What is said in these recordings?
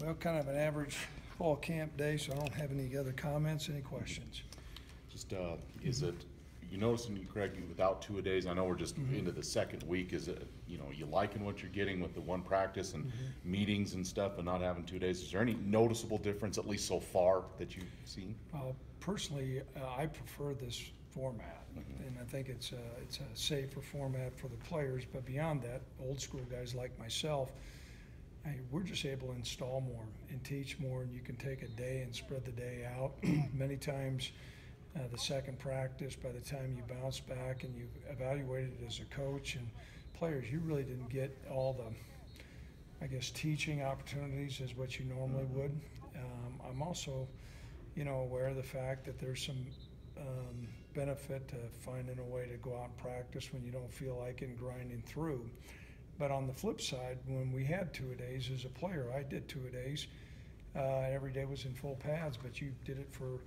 Well, kind of an average fall camp day, so I don't have any other comments, any questions. Just, is it, you noticing, Craig, without two-a-days, I know we're just into the second week, is it, you liking what you're getting with the one practice and meetings and stuff and not having 2 days? Is there any noticeable difference, at least so far, that you've seen? Personally, I prefer this format, and I think it's a safer format for the players, but beyond that, old school guys like myself, we're just able to install more and teach more, and you can take a day and spread the day out. Many times, the second practice, by the time you bounce back and you evaluate it as a coach and players, you really didn't get all the, I guess, teaching opportunities as what you normally would. I'm also, aware of the fact that there's some benefit to finding a way to go out and practice when you don't feel like it and grinding through. But on the flip side, when we had two-a-days as a player, I did two-a-days. Every day was in full pads, but you did it for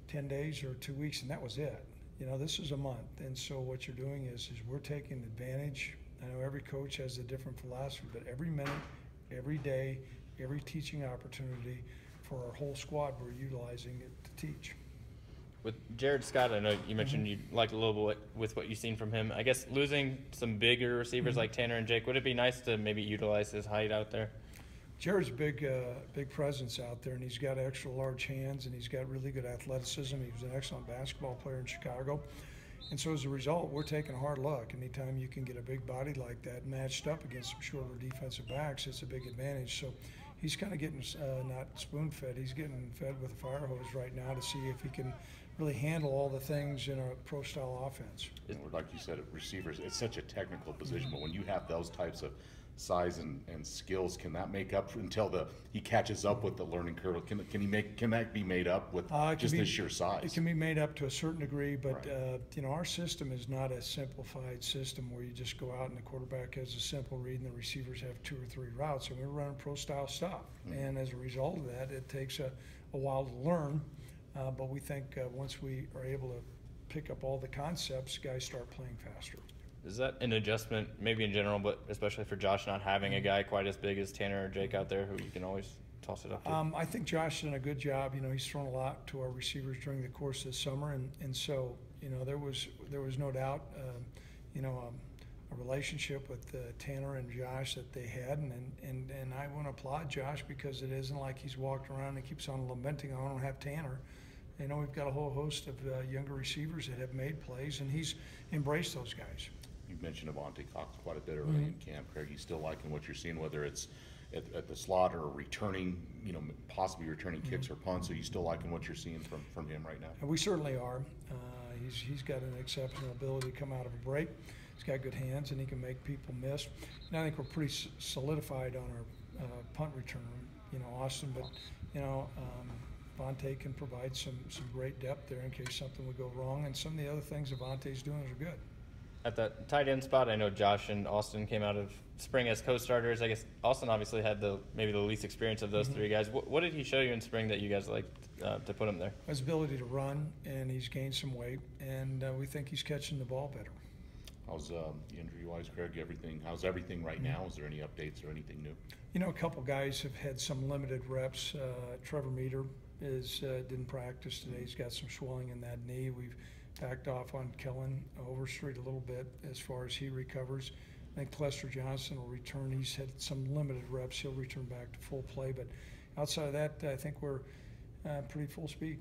10 days or 2 weeks, and that was it. This is a month, and so what you're doing is we're taking advantage. I know every coach has a different philosophy, but every minute, every day, every teaching opportunity for our whole squad, we're utilizing it to teach. With Jared Scott, I know you mentioned you liked a little bit with what you've seen from him. I guess losing some bigger receivers like Tanner and Jake, would it be nice to maybe utilize his height out there? Jared's a big presence out there, and he's got extra large hands, and he's got really good athleticism. He was an excellent basketball player in Chicago. And so as a result, we're taking a hard look. Anytime you can get a big body like that matched up against some shorter defensive backs, it's a big advantage. So he's kind of getting not spoon-fed, he's getting fed with a fire hose right now to see if he can really handle all the things in a pro-style offense. Like you said, receivers, it's such a technical position, but when you have those types of size and skills, can that make up until he catches up with the learning curve? Can that be made up with just the sheer size? It can be made up to a certain degree, but right. Our system is not a simplified system where you just go out and the quarterback has a simple read and the receivers have 2 or 3 routes, and we're running pro-style stuff. And as a result of that, it takes a while to learn, but we think once we are able to pick up all the concepts, guys start playing faster. Is that an adjustment, maybe in general, but especially for Josh, not having a guy quite as big as Tanner or Jake out there who you can always toss it up to? I think Josh done a good job. He's thrown a lot to our receivers during the course of the summer, and so there was no doubt a relationship with Tanner and Josh that they had, and I want to applaud Josh because it isn't like he's walked around and keeps on lamenting, I don't have Tanner. We've got a whole host of younger receivers that have made plays, and he's embraced those guys. You mentioned Avante Cox quite a bit early in camp, Craig. You still liking what you're seeing, whether it's at the slot or returning, possibly returning kicks or punts? Are you still liking what you're seeing from him right now? And we certainly are. He's got an exceptional ability to come out of a break. He's got good hands, and he can make people miss. And I think we're pretty solidified on our punt return. Austin, but Avante can provide some great depth there in case something would go wrong. And some of the other things Avante's doing are good. At that tight end spot, I know Josh and Austin came out of spring as co-starters. I guess Austin obviously had maybe the least experience of those 3 guys. What did he show you in spring that you guys liked to put him there? His ability to run, and he's gained some weight, and we think he's catching the ball better. How's injury-wise, Craig? How's everything right now? Is there any updates or anything new? A couple guys have had some limited reps. Trevor Meter didn't practice today. He's got some swelling in that knee. We've backed off on Kellen Overstreet a little bit as far as he recovers. I think Lester Johnson will return. He's had some limited reps. He'll return back to full play. But outside of that, I think we're pretty full speed.